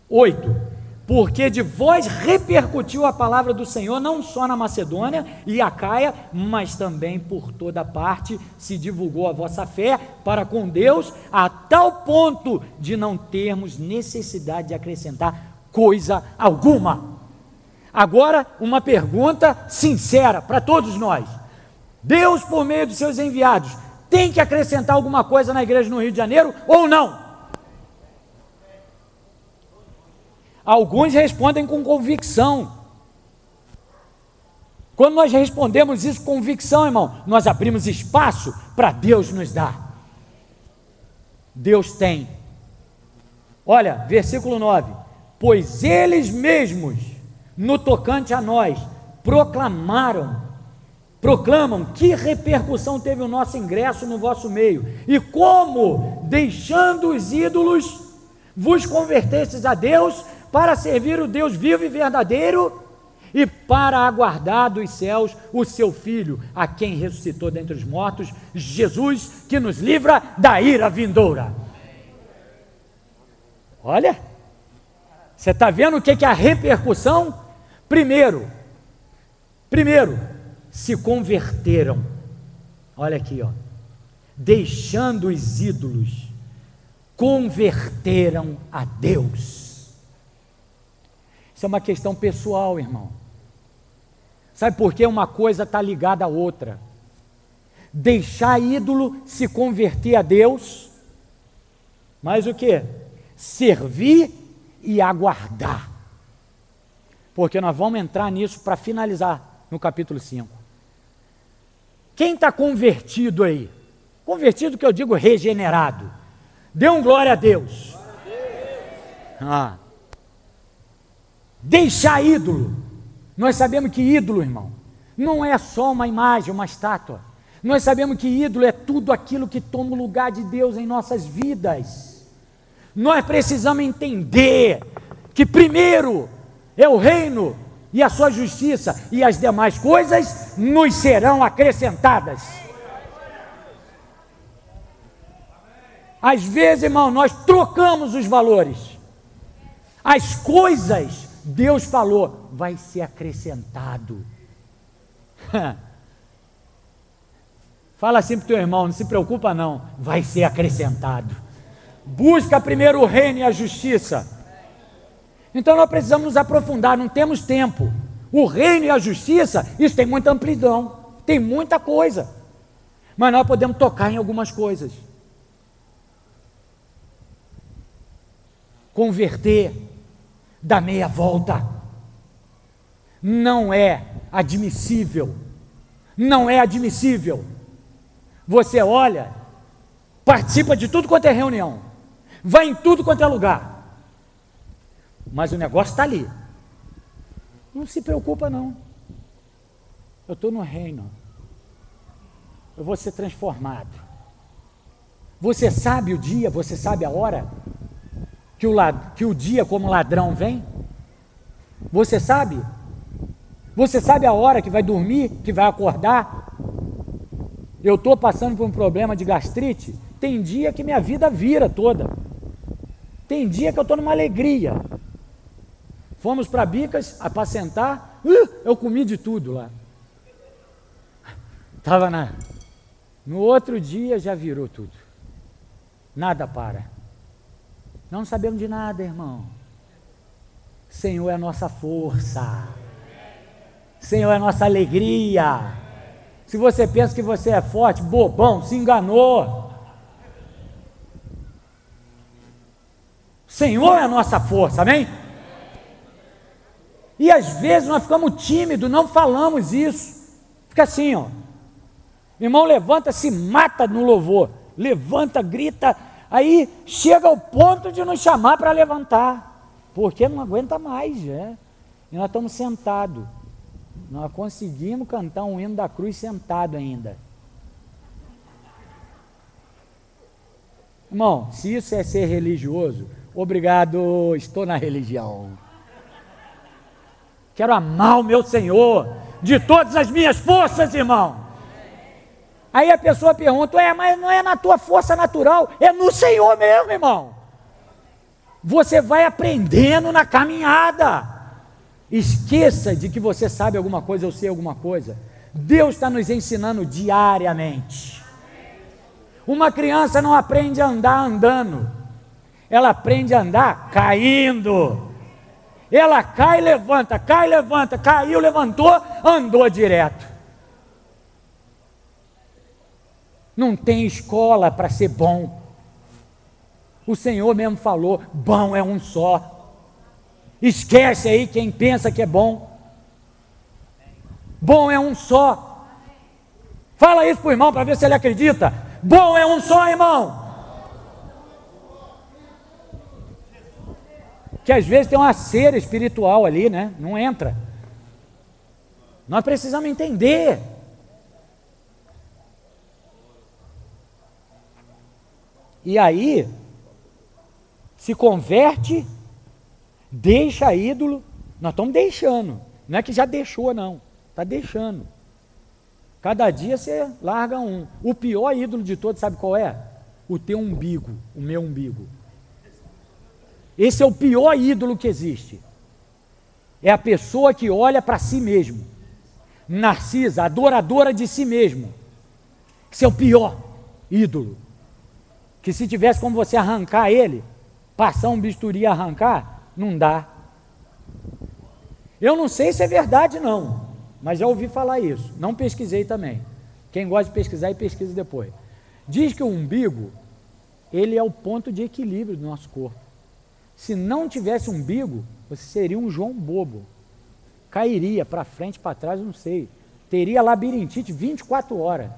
8. Porque de vós repercutiu a palavra do Senhor, não só na Macedônia e Acaia, mas também por toda parte se divulgou a vossa fé para com Deus, a tal ponto de não termos necessidade de acrescentar coisa alguma. Agora, uma pergunta sincera para todos nós. Deus, por meio dos seus enviados, tem que acrescentar alguma coisa na igreja no Rio de Janeiro ou não? Alguns respondem com convicção. Quando nós respondemos isso com convicção, irmão, nós abrimos espaço para Deus nos dar. Deus tem. Olha, versículo 9. Pois eles mesmos, no tocante a nós, proclamam que repercussão teve o nosso ingresso no vosso meio, e como, deixando os ídolos, vos convertestes a Deus, para servir o Deus vivo e verdadeiro, e para aguardar dos céus o seu Filho, a quem ressuscitou dentre os mortos, Jesus, que nos livra da ira vindoura. Olha, você está vendo o que é a repercussão? Primeiro, se converteram. Olha aqui, ó, deixando os ídolos, converteram a Deus. Isso é uma questão pessoal, irmão. Sabe por que uma coisa está ligada à outra? Deixar ídolo, se converter a Deus, mas o que? Servir e aguardar. Porque nós vamos entrar nisso para finalizar no capítulo 5. Quem está convertido aí? Convertido que eu digo regenerado. Dê um glória a Deus. Deixar ídolo. Nós sabemos que ídolo, irmão, não é só uma imagem, uma estátua. Nós sabemos que ídolo é tudo aquilo que toma o lugar de Deus em nossas vidas. Nós precisamos entender que primeiro é o reino e a sua justiça, e as demais coisas nos serão acrescentadas. Às vezes, irmão, nós trocamos os valores. As coisas, Deus falou, vai ser acrescentado. Fala assim para o teu irmão, não se preocupa não, vai ser acrescentado. Busca primeiro o reino e a justiça. Então nós precisamos nos aprofundar, não temos tempo. O reino e a justiça, isso tem muita amplidão, tem muita coisa. Mas nós podemos tocar em algumas coisas. Converter, dar meia volta. Não é admissível. Não é admissível. Você olha, participa de tudo quanto é reunião, vai em tudo quanto é lugar, mas o negócio está ali. Não se preocupa não. Eu estou no reino. Eu vou ser transformado. Você sabe o dia, você sabe a hora que o dia como ladrão vem? Você sabe? Você sabe a hora que vai dormir, que vai acordar? Eu estou passando por um problema de gastrite. Tem dia que minha vida vira toda. Tem dia que eu estou numa alegria. Fomos para Bicas apacentar. Eu comi de tudo lá. No outro dia já virou tudo. Nada para. Não sabemos de nada, irmão. Senhor é a nossa força. Senhor é a nossa alegria. Se você pensa que você é forte, bobão, se enganou. Senhor é a nossa força, amém? E às vezes nós ficamos tímidos, não falamos isso. Fica assim, ó. Irmão, levanta, se mata no louvor. Levanta, grita. Aí chega ao ponto de nos chamar para levantar. Porque não aguenta mais, E nós estamos sentados. Nós conseguimos cantar um hino da cruz sentado ainda. Irmão, se isso é ser religioso, obrigado, estou na religião. Quero amar o meu Senhor de todas as minhas forças, irmão. Aí a pessoa pergunta, mas não é na tua força natural, é no Senhor mesmo, irmão. Você vai aprendendo na caminhada. Esqueça de que você sabe alguma coisa, eu sei alguma coisa. Deus está nos ensinando diariamente. Uma criança não aprende a andar andando, ela aprende a andar caindo. Ela cai, levanta, caiu, levantou, andou direto. Não tem escola para ser bom. O Senhor mesmo falou, bom é um só. Esquece aí quem pensa que é bom. Bom é um só. Fala isso para o irmão para ver se ele acredita. Bom é um só, irmão. Que às vezes tem uma cera espiritual ali, né? Não entra. Nós precisamos entender. E aí, se converte, deixa ídolo. Nós estamos deixando. Não é que já deixou, não. Está deixando. Cada dia você larga um. O pior ídolo de todos, sabe qual é? O teu umbigo, o meu umbigo. Esse é o pior ídolo que existe. É a pessoa que olha para si mesmo. Narcisa, adoradora de si mesmo. Esse é o pior ídolo. Que se tivesse como você arrancar ele, passar um bisturi e arrancar, não dá. Eu não sei se é verdade não, mas já ouvi falar isso. Não pesquisei também. Quem gosta de pesquisar, pesquisa depois. Diz que o umbigo, ele é o ponto de equilíbrio do nosso corpo. Se não tivesse umbigo, você seria um João bobo. Cairia para frente, para trás, não sei. Teria labirintite 24 horas.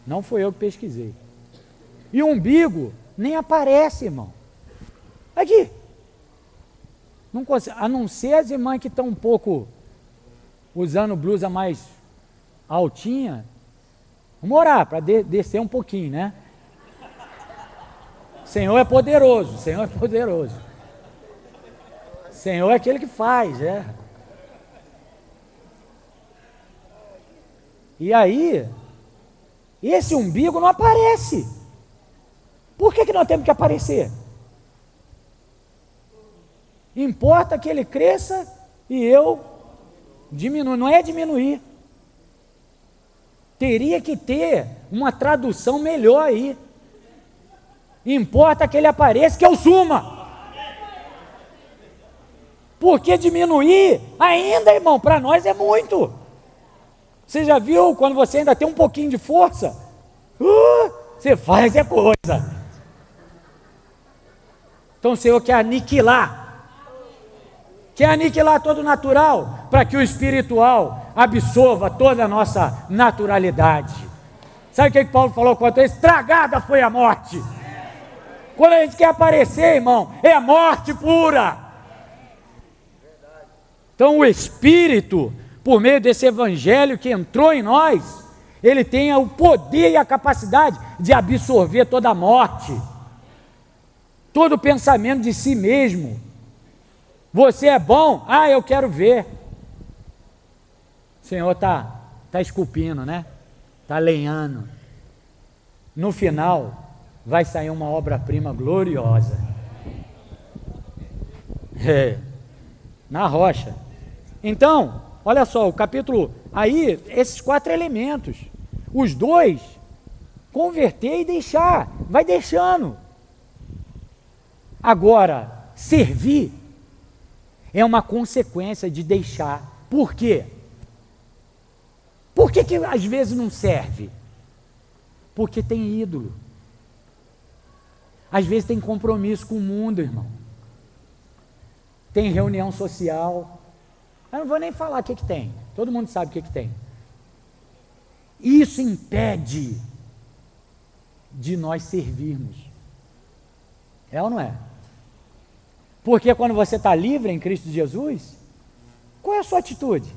Não foi eu que pesquisei. E o umbigo nem aparece, irmão. Aqui. Não consegue, a não ser as irmãs que estão um pouco usando blusa mais altinha. Vamos orar para descer um pouquinho, né? O Senhor é poderoso, o Senhor é poderoso. O Senhor é aquele que faz, E aí, esse umbigo não aparece. Por que nós temos que aparecer? Importa que ele cresça e eu diminua. Não é diminuir. Teria que ter uma tradução melhor aí. Importa que ele apareça, que eu suma. Porque diminuir ainda, irmão, para nós é muito. Você já viu quando você ainda tem um pouquinho de força? Você faz coisa. Então o Senhor quer aniquilar todo o natural, para que o espiritual absorva toda a nossa naturalidade. Sabe o que Paulo falou quanto a isso? Estragada foi a morte. Quando a gente quer aparecer, irmão, é morte pura. Então o Espírito, por meio desse evangelho que entrou em nós, ele tem o poder e a capacidade de absorver toda a morte, todo o pensamento de si mesmo. Você é bom? Ah, eu quero ver. O Senhor está esculpindo, né? Está lenhando. No final, vai sair uma obra-prima gloriosa. Na rocha. Então, olha só, o capítulo, aí, esses 4 elementos. Os 2, converter e deixar. Vai deixando. Agora, servir é uma consequência de deixar. Por quê? Por que às vezes não serve? Porque tem ídolo. Às vezes tem compromisso com o mundo, irmão. Tem reunião social. Eu não vou nem falar o que tem. Todo mundo sabe o que tem. Isso impede de nós servirmos. É ou não é? Porque quando você está livre em Cristo Jesus, qual é a sua atitude?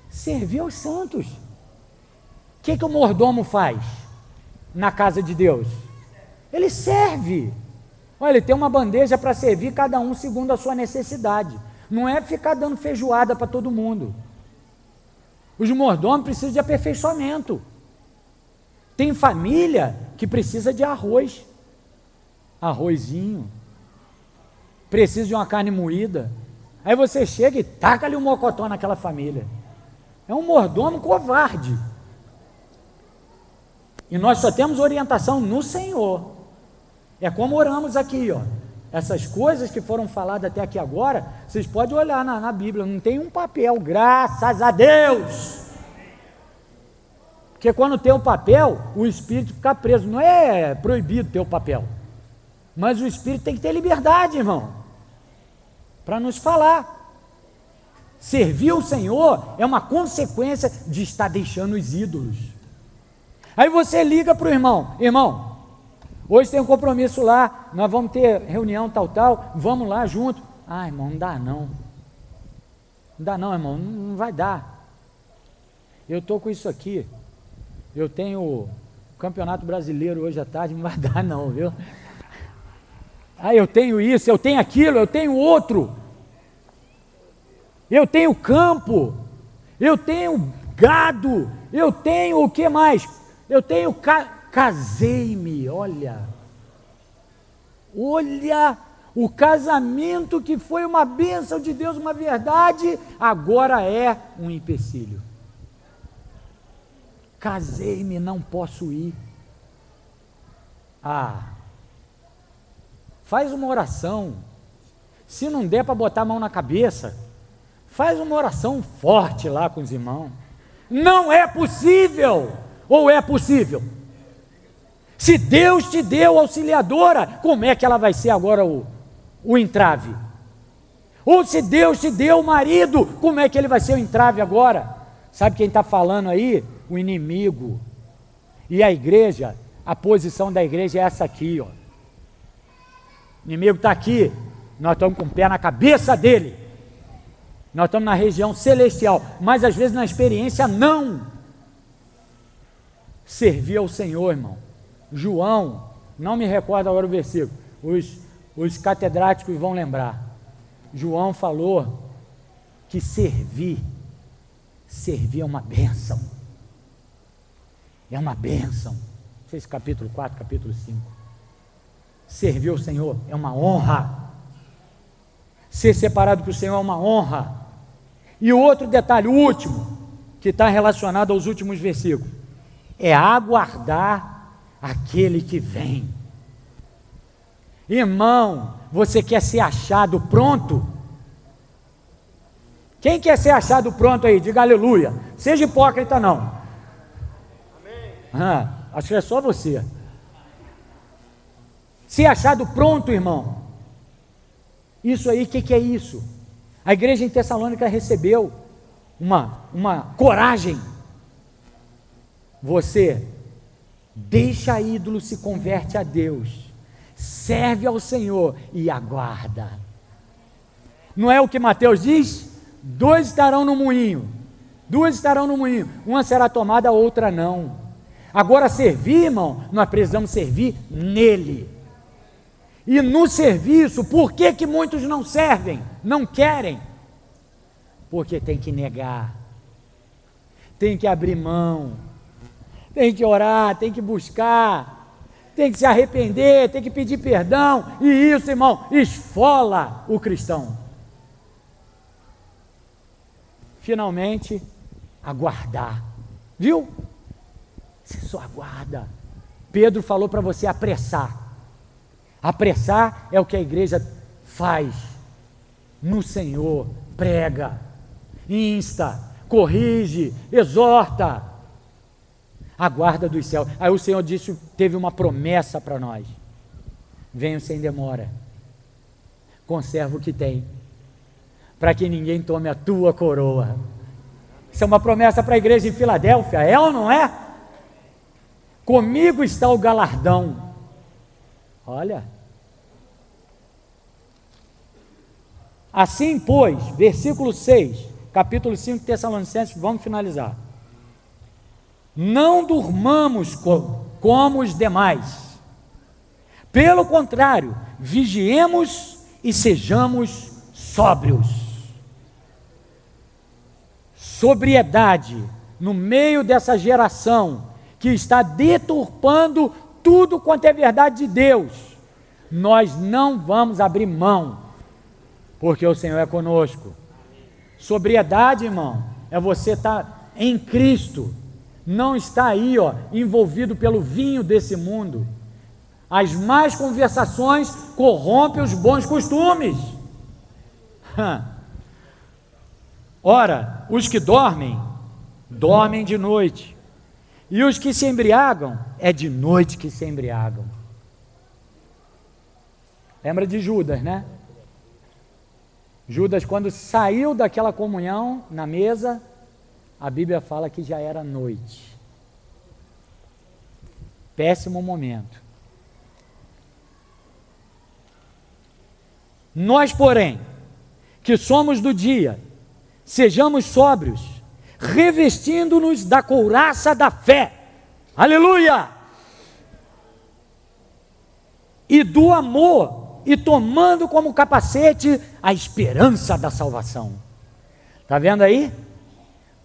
Servir aos santos. O que o mordomo faz na casa de Deus? Ele serve. Olha, ele tem uma bandeja para servir cada um segundo a sua necessidade. Não é ficar dando feijoada para todo mundo. Os mordomos precisam de aperfeiçoamento. Tem família que precisa de arroz. Arrozinho. Precisa de uma carne moída. Aí você chega e taca-lhe um mocotó naquela família. É um mordomo covarde. E nós só temos orientação no Senhor. É como oramos aqui, ó. Essas coisas que foram faladas até aqui agora, vocês podem olhar na Bíblia, não tem um papel, graças a Deus. Porque quando tem o papel, o Espírito fica preso. Não é proibido ter o papel, mas o Espírito tem que ter liberdade, irmão, para nos falar. Servir ao Senhor é uma consequência de estar deixando os ídolos. Aí você liga para o irmão: irmão, hoje tem um compromisso lá, nós vamos ter reunião tal, vamos lá junto. Ah, irmão, não dá não. Não dá não, irmão, não vai dar. Eu estou com isso aqui. Eu tenho o Campeonato Brasileiro hoje à tarde, não vai dar não, viu? Ah, eu tenho isso, eu tenho aquilo, eu tenho outro. Eu tenho campo, eu tenho gado, eu tenho o que mais? Eu tenho casei-me, olha, o casamento que foi uma bênção de Deus, uma verdade, agora é um empecilho. Casei-me, não posso ir. Faz uma oração. Se não der para botar a mão na cabeça, faz uma oração forte lá com os irmãos. Não é possível, ou é possível? Se Deus te deu auxiliadora, como é que ela vai ser agora o entrave? Ou se Deus te deu marido, como é que ele vai ser o entrave agora? Sabe quem está falando aí? O inimigo. E a igreja, a posição da igreja é essa aqui, ó. O inimigo está aqui, nós estamos com o pé na cabeça dele. Nós estamos na região celestial, mas às vezes na experiência não. Servir ao Senhor, irmão. João, não me recordo agora o versículo, os catedráticos vão lembrar. João falou que servir é uma bênção. É uma bênção. Não sei se capítulo 4, capítulo 5. Servir ao Senhor é uma honra. Ser separado para o Senhor é uma honra. E o outro detalhe, o último, que está relacionado aos últimos versículos, é aguardar aquele que vem. Irmão, você quer ser achado pronto? Quem quer ser achado pronto aí? Diga aleluia. Seja hipócrita não. Amém. Acho que é só você. Ser achado pronto, irmão. Isso aí, o que é isso? A igreja em Tessalônica recebeu uma coragem. Você deixa ídolo, se converte a Deus, serve ao Senhor e aguarda. Não é o que Mateus diz? 2 estarão no moinho, 2 estarão no moinho, uma será tomada, a outra não. Agora servir, irmão, nós precisamos servir nele. E no serviço, por que que muitos não servem, não querem? Porque tem que negar, tem que abrir mão, tem que orar, tem que buscar, tem que se arrepender, tem que pedir perdão, e isso, irmão, esfola o cristão. Finalmente, aguardar, viu? Você só aguarda. Pedro falou para você apressar. Apressar é o que a igreja faz no Senhor, prega, insta, corrige, exorta, aguarda dos céus. Aí o Senhor disse, teve uma promessa para nós: venho sem demora, conserva o que tem, para que ninguém tome a tua coroa. Isso é uma promessa para a igreja em Filadélfia, é ou não é? Comigo está o galardão. Olha, assim pois, versículo 6, capítulo 5 de Tessalonicenses, vamos finalizar. Não durmamos como os demais, pelo contrário, vigiemos e sejamos sóbrios. Sobriedade no meio dessa geração que está deturpando tudo quanto é verdade de Deus. Nós não vamos abrir mão, porque o Senhor é conosco. Sobriedade, irmão, é você estar em Cristo, não está aí, envolvido pelo vinho desse mundo. As más conversações corrompem os bons costumes. Ora, os que dormem, dormem de noite, e os que se embriagam, é de noite que se embriagam. Lembra de Judas, né? Judas, quando saiu daquela comunhão na mesa, a Bíblia fala que já era noite. Péssimo momento. Nós, porém, que somos do dia, sejamos sóbrios, revestindo-nos da couraça da fé, aleluia, e do amor, e tomando como capacete a esperança da salvação. Está vendo aí?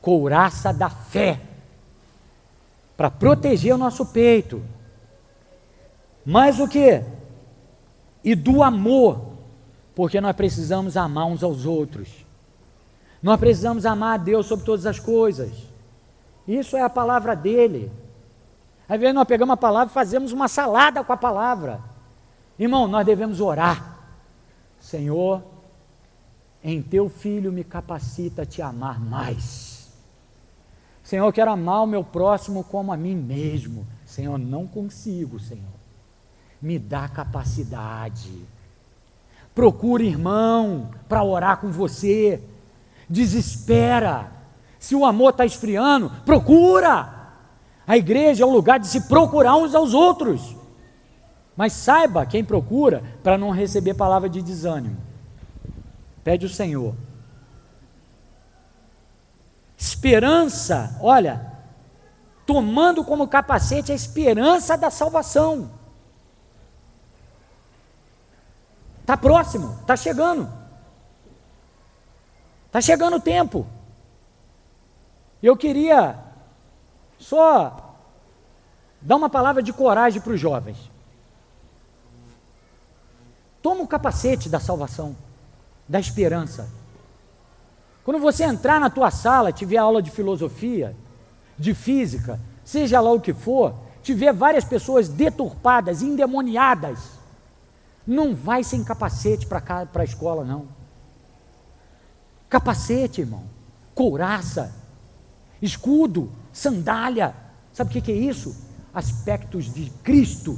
Couraça da fé, para proteger o nosso peito. Mais o que? E do amor, porque nós precisamos amar uns aos outros. Nós precisamos amar a Deus sobre todas as coisas. Isso é a palavra dele. Às vezes nós pegamos a palavra e fazemos uma salada com a palavra. Irmão, nós devemos orar. Senhor, em teu Filho me capacita a te amar mais. Senhor, eu quero amar o meu próximo como a mim mesmo. Senhor, não consigo, Senhor. Me dá capacidade. Procura irmão para orar com você. Desespera. Se o amor está esfriando, procura. A igreja é o lugar de se procurar uns aos outros. Mas saiba quem procura, para não receber palavra de desânimo. Pede o Senhor. Esperança, olha, tomando como capacete a esperança da salvação. Está próximo, está chegando. Está chegando o tempo. Eu queria só dar uma palavra de coragem para os jovens. Toma o capacete da salvação, da esperança. Quando você entrar na tua sala, tiver aula de filosofia, de física, seja lá o que for, tiver várias pessoas deturpadas, endemoniadas, não vai sem capacete para a escola, não. Capacete, irmão, couraça, escudo, sandália, sabe o que é isso? Aspectos de Cristo,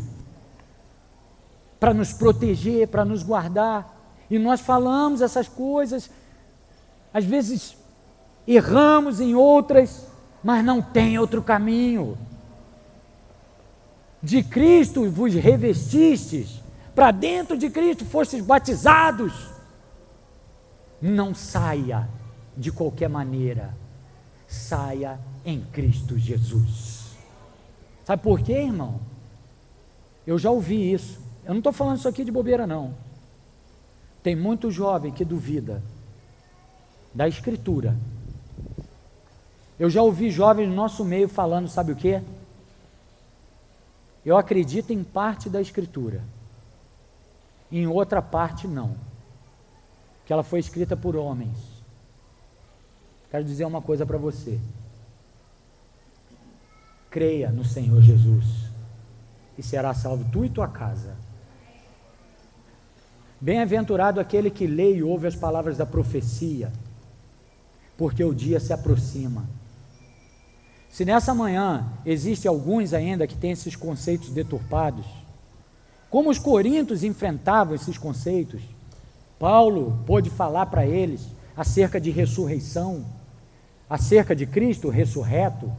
para nos proteger, para nos guardar, e nós falamos essas coisas, às vezes erramos em outras, mas não tem outro caminho. De Cristo vos revestistes, para dentro de Cristo fostes batizados. Não saia de qualquer maneira, saia em Cristo Jesus. Sabe por quê, irmão? Eu já ouvi isso. Eu não estou falando isso aqui de bobeira, não. Tem muito jovem que duvida da Escritura. Eu já ouvi jovens no nosso meio falando, sabe o quê? Eu acredito em parte da Escritura, em outra parte não, que ela foi escrita por homens. Quero dizer uma coisa para você: creia no Senhor Jesus e será salvo tu e tua casa. Bem-aventurado aquele que lê e ouve as palavras da profecia, porque o dia se aproxima. Se nessa manhã existem alguns ainda que têm esses conceitos deturpados, como os coríntios enfrentavam esses conceitos, Paulo pôde falar para eles acerca de ressurreição, acerca de Cristo ressurreto.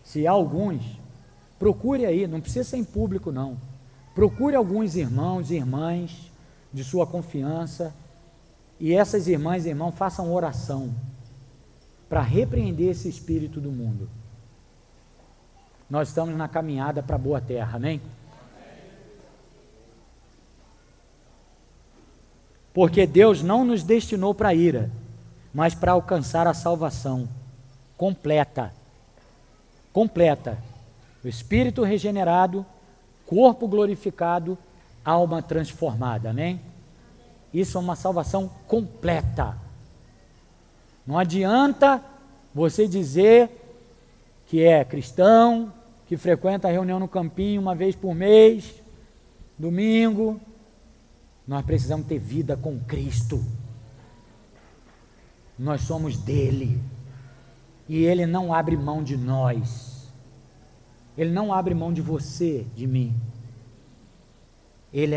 Se há alguns, procure aí, não precisa ser em público não, procure alguns irmãos e irmãs de sua confiança, e essas irmãs e irmãos façam oração para repreender esse espírito do mundo. Nós estamos na caminhada para a boa terra, amém? Porque Deus não nos destinou para a ira, mas para alcançar a salvação completa. Completa. O espírito regenerado, corpo glorificado, alma transformada, amém? Isso é uma salvação completa. Não adianta você dizer que é cristão, que frequenta a reunião no campinho uma vez por mês, domingo. Nós precisamos ter vida com Cristo. Nós somos dele. E ele não abre mão de nós. Ele não abre mão de você, de mim. Ele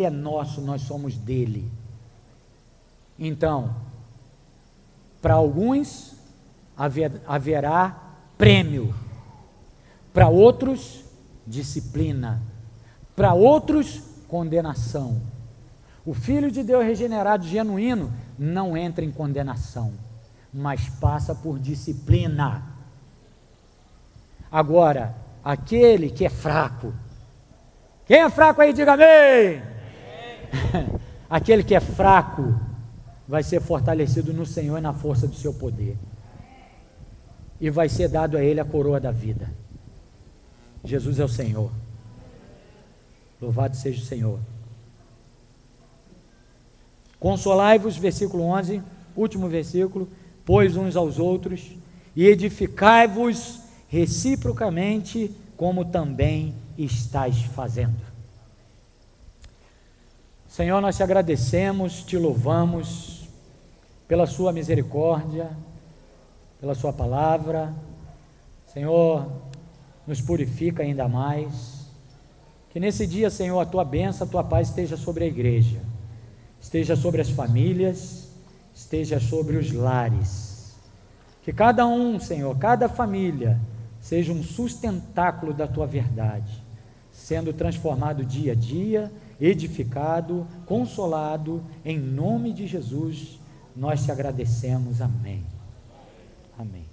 é nosso, nós somos dele. Então, para alguns haverá prêmio, para outros disciplina, para outros condenação. O Filho de Deus regenerado, genuíno, não entra em condenação, mas passa por disciplina. Agora, aquele que é fraco, quem é fraco aí, diga amém. Aquele que é fraco vai ser fortalecido no Senhor e na força do seu poder, e vai ser dado a ele a coroa da vida. Jesus é o Senhor. Louvado seja o Senhor. Consolai-vos, versículo 11, último versículo, pois uns aos outros, e edificai-vos reciprocamente, como também estáis fazendo. Senhor, nós te agradecemos, te louvamos pela sua misericórdia, pela sua palavra. Senhor, nos purifica ainda mais. Que nesse dia, Senhor, a tua bênção, a tua paz esteja sobre a igreja, esteja sobre as famílias, esteja sobre os lares. Que cada um, Senhor, cada família, seja um sustentáculo da tua verdade, sendo transformado dia a dia, edificado, consolado, em nome de Jesus, nós te agradecemos. Amém. Amém.